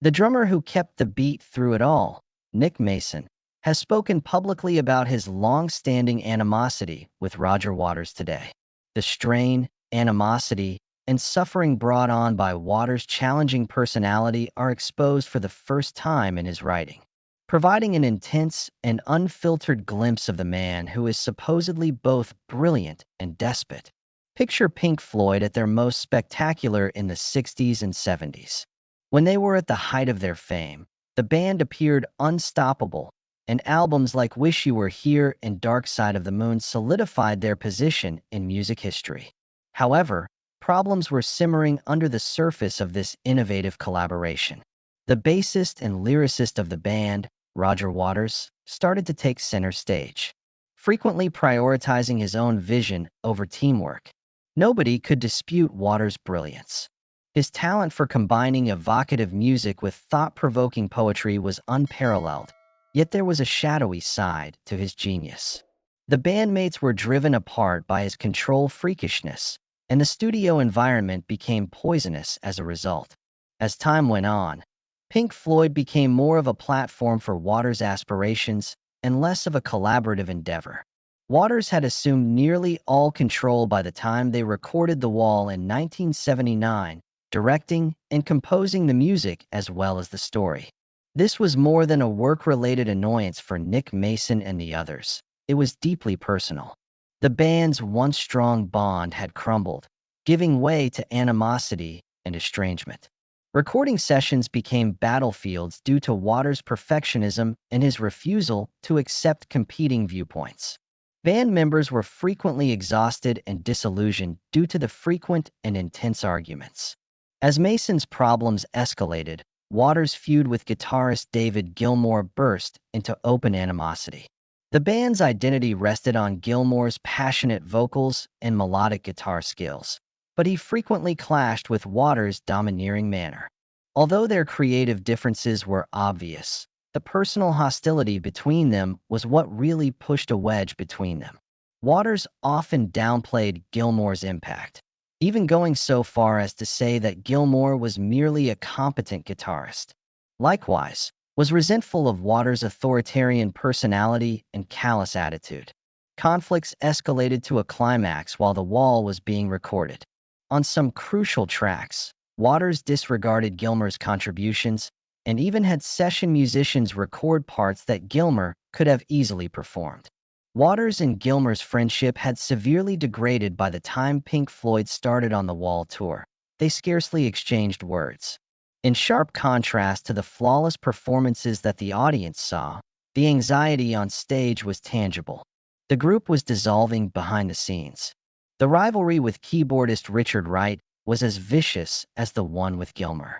The drummer who kept the beat through it all, Nick Mason, has spoken publicly about his long-standing animosity with Roger Waters today. The strain, animosity, and suffering brought on by Waters' challenging personality are exposed for the first time in his writing, providing an intense and unfiltered glimpse of the man who is supposedly both brilliant and despot. Picture Pink Floyd at their most spectacular in the 60s and 70s. When they were at the height of their fame, the band appeared unstoppable, and albums like Wish You Were Here and Dark Side of the Moon solidified their position in music history. However, problems were simmering under the surface of this innovative collaboration. The bassist and lyricist of the band, Roger Waters, started to take center stage, frequently prioritizing his own vision over teamwork. Nobody could dispute Waters' brilliance. His talent for combining evocative music with thought-provoking poetry was unparalleled, yet there was a shadowy side to his genius. The bandmates were driven apart by his control freakishness, and the studio environment became poisonous as a result. As time went on, Pink Floyd became more of a platform for Waters' aspirations and less of a collaborative endeavor. Waters had assumed nearly all control by the time they recorded The Wall in 1979, directing and composing the music as well as the story. This was more than a work-related annoyance for Nick Mason and the others. It was deeply personal. The band's once strong bond had crumbled, giving way to animosity and estrangement. Recording sessions became battlefields due to Waters' perfectionism and his refusal to accept competing viewpoints. Band members were frequently exhausted and disillusioned due to the frequent and intense arguments. As Mason's problems escalated, Waters' feud with guitarist David Gilmour burst into open animosity. The band's identity rested on Gilmour's passionate vocals and melodic guitar skills, but he frequently clashed with Waters' domineering manner. Although their creative differences were obvious, the personal hostility between them was what really pushed a wedge between them. Waters often downplayed Gilmour's impact, even going so far as to say that Gilmour was merely a competent guitarist. Likewise, was resentful of Waters' authoritarian personality and callous attitude. Conflicts escalated to a climax while The Wall was being recorded. On some crucial tracks, Waters disregarded Gilmour's contributions and even had session musicians record parts that Gilmour could have easily performed. Waters and Gilmour's friendship had severely degraded by the time Pink Floyd started on the Wall tour. They scarcely exchanged words. In sharp contrast to the flawless performances that the audience saw, the anxiety on stage was tangible. The group was dissolving behind the scenes. The rivalry with keyboardist Richard Wright was as vicious as the one with Gilmour.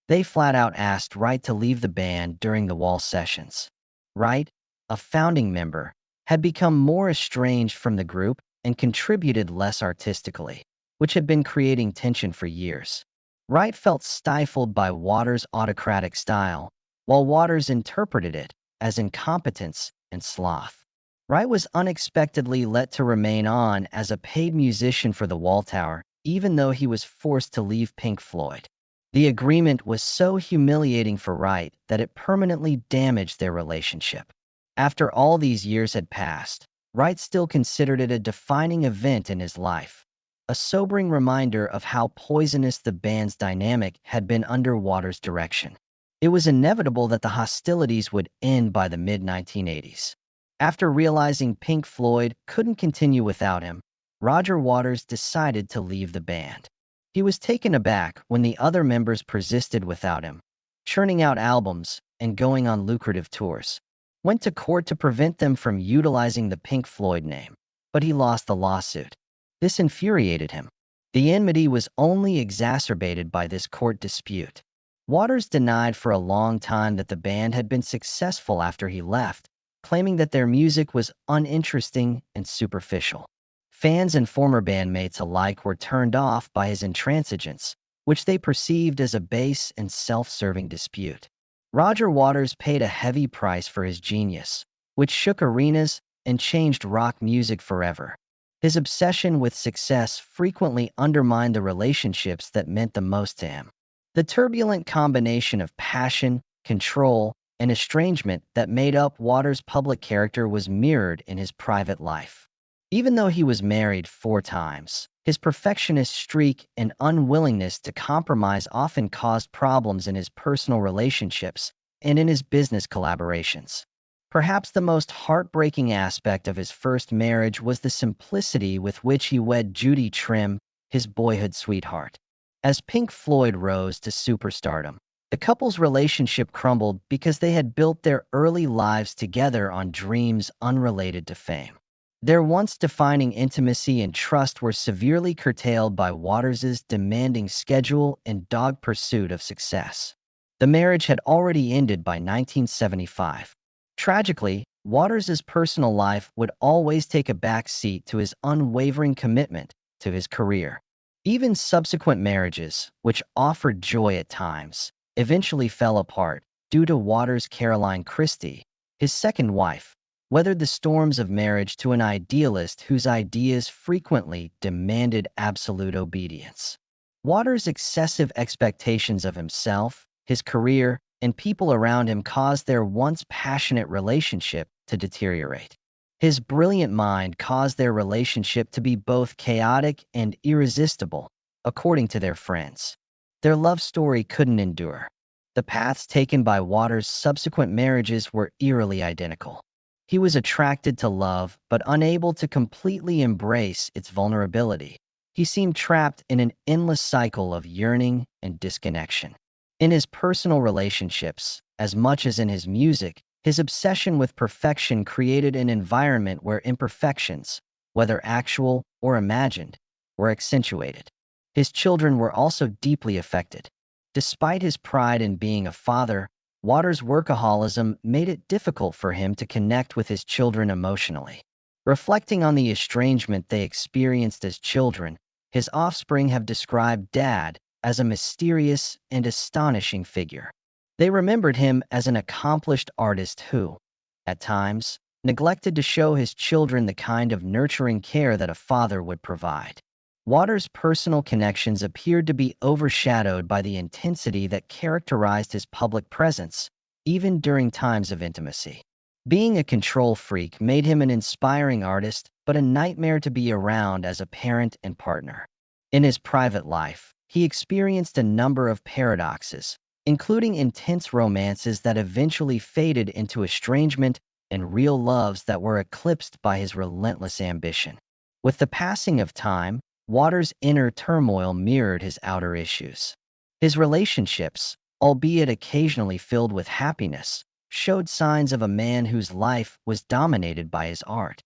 They flat out asked Wright to leave the band during the Wall sessions. Wright, a founding member, had become more estranged from the group and contributed less artistically, which had been creating tension for years. Wright felt stifled by Waters' autocratic style, while Waters interpreted it as incompetence and sloth. Wright was unexpectedly let to remain on as a paid musician for the Wall Tower, even though he was forced to leave Pink Floyd. The agreement was so humiliating for Wright that it permanently damaged their relationship. After all these years had passed, Wright still considered it a defining event in his life, a sobering reminder of how poisonous the band's dynamic had been under Waters' direction. It was inevitable that the hostilities would end by the mid-1980s. After realizing Pink Floyd couldn't continue without him, Roger Waters decided to leave the band. He was taken aback when the other members persisted without him, churning out albums and going on lucrative tours. Went to court to prevent them from utilizing the Pink Floyd name, but he lost the lawsuit. This infuriated him. The enmity was only exacerbated by this court dispute. Waters denied for a long time that the band had been successful after he left, claiming that their music was uninteresting and superficial. Fans and former bandmates alike were turned off by his intransigence, which they perceived as a base and self-serving dispute. Roger Waters paid a heavy price for his genius, which shook arenas and changed rock music forever. His obsession with success frequently undermined the relationships that meant the most to him. The turbulent combination of passion, control, and estrangement that made up Waters' public character was mirrored in his private life. Even though he was married 4 times, his perfectionist streak and unwillingness to compromise often caused problems in his personal relationships and in his business collaborations. Perhaps the most heartbreaking aspect of his first marriage was the simplicity with which he wed Judy Trim, his boyhood sweetheart. As Pink Floyd rose to superstardom, the couple's relationship crumbled because they had built their early lives together on dreams unrelated to fame. Their once defining intimacy and trust were severely curtailed by Waters's demanding schedule and dogged pursuit of success. The marriage had already ended by 1975. Tragically, Waters's personal life would always take a back seat to his unwavering commitment to his career. Even subsequent marriages, which offered joy at times, eventually fell apart due to Waters' Caroline Christie, his second wife, weathered the storms of marriage to an idealist whose ideas frequently demanded absolute obedience. Waters' excessive expectations of himself, his career, and people around him caused their once passionate relationship to deteriorate. His brilliant mind caused their relationship to be both chaotic and irresistible, according to their friends. Their love story couldn't endure. The paths taken by Waters' subsequent marriages were eerily identical. He was attracted to love, but unable to completely embrace its vulnerability. He seemed trapped in an endless cycle of yearning and disconnection. In his personal relationships, as much as in his music, his obsession with perfection created an environment where imperfections, whether actual or imagined, were accentuated. His children were also deeply affected. Despite his pride in being a father, Waters' workaholism made it difficult for him to connect with his children emotionally. Reflecting on the estrangement they experienced as children, his offspring have described Dad as a mysterious and astonishing figure. They remembered him as an accomplished artist who, at times, neglected to show his children the kind of nurturing care that a father would provide. Waters' personal connections appeared to be overshadowed by the intensity that characterized his public presence, even during times of intimacy. Being a control freak made him an inspiring artist, but a nightmare to be around as a parent and partner. In his private life, he experienced a number of paradoxes, including intense romances that eventually faded into estrangement and real loves that were eclipsed by his relentless ambition. With the passing of time, Waters' inner turmoil mirrored his outer issues. His relationships, albeit occasionally filled with happiness, showed signs of a man whose life was dominated by his art.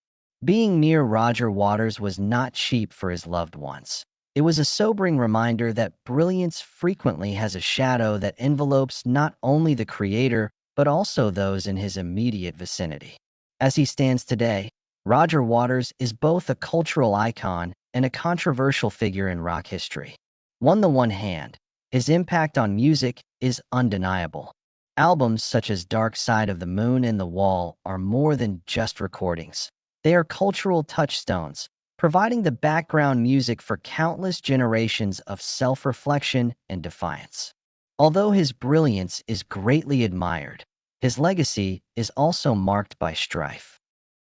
Being near Roger Waters was not cheap for his loved ones. It was a sobering reminder that brilliance frequently has a shadow that envelopes not only the creator, but also those in his immediate vicinity. As he stands today, Roger Waters is both a cultural icon and a controversial figure in rock history. On the one hand, his impact on music is undeniable. Albums such as Dark Side of the Moon and The Wall are more than just recordings. They are cultural touchstones, providing the background music for countless generations of self-reflection and defiance. Although his brilliance is greatly admired, his legacy is also marked by strife,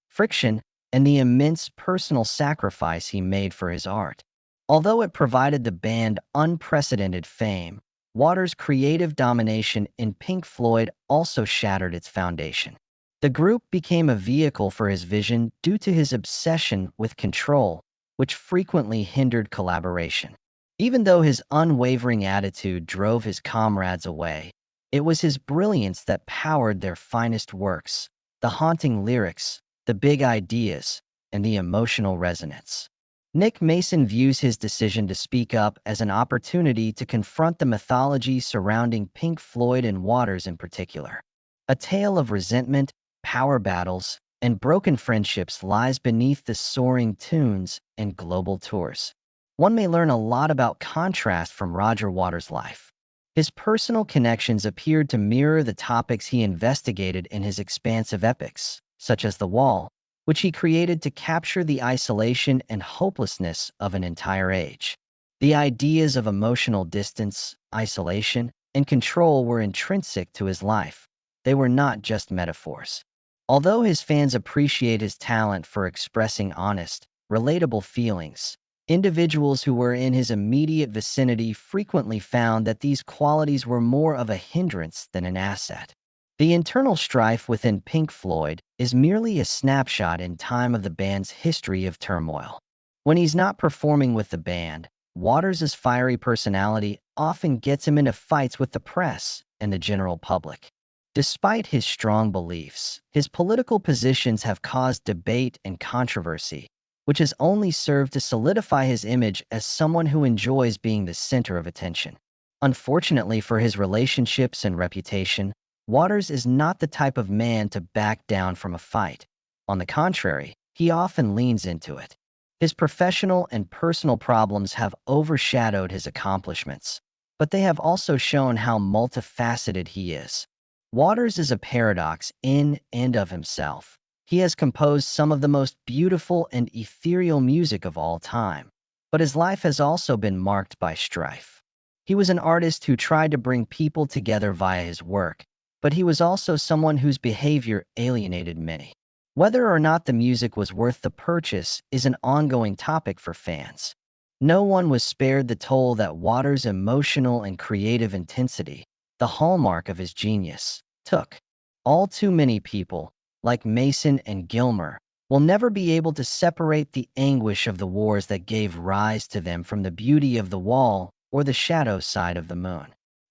friction, and the immense personal sacrifice he made for his art. Although it provided the band unprecedented fame, Waters' creative domination in Pink Floyd also shattered its foundation. The group became a vehicle for his vision due to his obsession with control, which frequently hindered collaboration. Even though his unwavering attitude drove his comrades away, it was his brilliance that powered their finest works, the haunting lyrics, the big ideas, and the emotional resonance. Nick Mason views his decision to speak up as an opportunity to confront the mythology surrounding Pink Floyd and Waters in particular. A tale of resentment, power battles, and broken friendships lies beneath the soaring tunes and global tours. One may learn a lot about contrast from Roger Waters' life. His personal connections appeared to mirror the topics he investigated in his expansive epics, such as The Wall, which he created to capture the isolation and hopelessness of an entire age. The ideas of emotional distance, isolation, and control were intrinsic to his life. They were not just metaphors. Although his fans appreciate his talent for expressing honest, relatable feelings, individuals who were in his immediate vicinity frequently found that these qualities were more of a hindrance than an asset. The internal strife within Pink Floyd is merely a snapshot in time of the band's history of turmoil. When he's not performing with the band, Waters' fiery personality often gets him into fights with the press and the general public. Despite his strong beliefs, his political positions have caused debate and controversy, which has only served to solidify his image as someone who enjoys being the center of attention. Unfortunately for his relationships and reputation, Waters is not the type of man to back down from a fight. On the contrary, he often leans into it. His professional and personal problems have overshadowed his accomplishments, but they have also shown how multifaceted he is. Waters is a paradox in and of himself. He has composed some of the most beautiful and ethereal music of all time, but his life has also been marked by strife. He was an artist who tried to bring people together via his work, but he was also someone whose behavior alienated many. Whether or not the music was worth the purchase is an ongoing topic for fans. No one was spared the toll that Waters' emotional and creative intensity, the hallmark of his genius, took. All too many people, like Mason and Gilmer, will never be able to separate the anguish of the wars that gave rise to them from the beauty of the wall or the shadow side of the moon.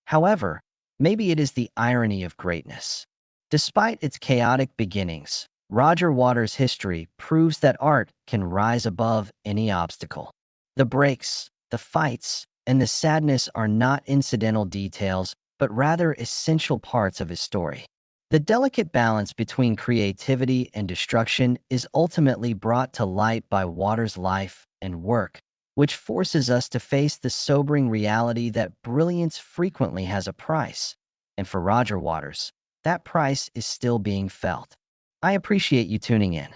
However, maybe it is the irony of greatness. Despite its chaotic beginnings, Roger Waters' history proves that art can rise above any obstacle. The breaks, the fights, and the sadness are not incidental details, but rather essential parts of his story. The delicate balance between creativity and destruction is ultimately brought to light by Waters' life and work, which forces us to face the sobering reality that brilliance frequently has a price. And for Roger Waters, that price is still being felt. I appreciate you tuning in.